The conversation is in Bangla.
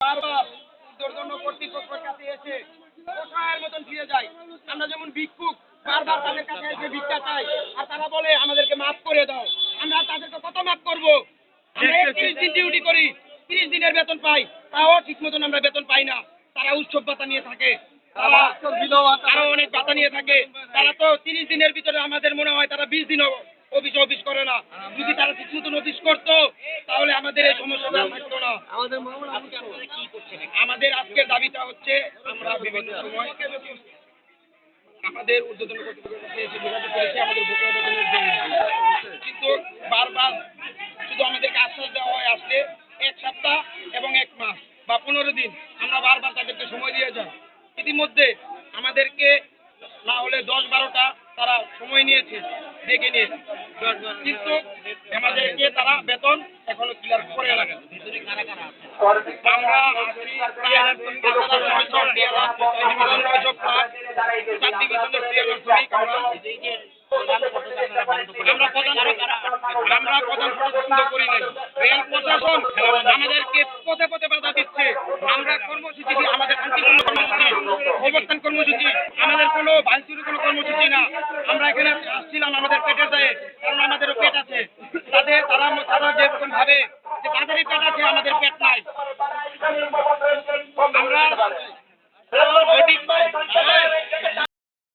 বারবার জন্য কর্তৃপক্ষের কাছে এসে অসহায়ের মতন ফিরে যায়। আমরা যেমন ভিক্ষুক বারবার তাদের কাছে এসে ভিক্ষা চাই, আর তারা বলে আমাদেরকে মাফ করে দাও। আমরা তাদেরকে কত মাফ করব? আমরা 31 দিন ডিউটি করি, 30 দিনের বেতন পাই, তাও ঠিক মতন আমরা বেতন পাই না। তারা উৎসব ভাতা নিয়ে থাকে, আরো অনেক ভাতা নিয়ে থাকে। তারা তো 30 দিনের ভিতরে আমাদের মনে হয় তারা 20 দিনও অফিস করে না। যদি তারা ঠিক মতন অফিস করতো তাহলে আমাদের এই সমস্যাটা থাকতো না। আমাদের আজকের দাবিটা হচ্ছে, আমরা বিভিন্ন সময় আমাদের ঊর্ধ্বতন কর্তৃপক্ষের কাছে এসে যোগাযোগ করেছি আমাদের বকেয়া বেতনের জন্য, কিন্তু বারবার শুধু আমাদেরকে আশ্বাস দেওয়া হয় আসলে 1 সপ্তাহ এবং 1 মাস বা 15 দিন। আমরা বারবার তাদেরকে সময় দিয়ে যাই। ইতিমধ্যে আমাদেরকে না হলে 10-12টা তারা সময় নিয়েছে ডেকে নিয়ে, কিন্তু আমাদেরকে তারা বেতন এখনো ক্লিয়ার করে না। আমরা আছি প্রায় 5,900 ডিভিশন 900 প্লাস 4 ডিভিশনের ক্লিয়ার শ্রমিক। আমরা প্রধান পছন্দ করি নাই। রেল প্রশাসন আমাদেরকে পথে পথে বাধা দিচ্ছে। আমরা কর্মসূচি, আমাদের শান্তিপূর্ণ কর্মসূচি, অবস্থান কর্মসূচি, আমাদের কোনো ভাঙচুরের কোনো কর্মসূচি না। আমরা এখানে আসছিলাম আমাদের পেটের দায়ে, কারণ আমাদেরও পেট আছে। তারা যেরকম ভাবে যে তাদেরই পেট আছে, আমাদের পেট নাই।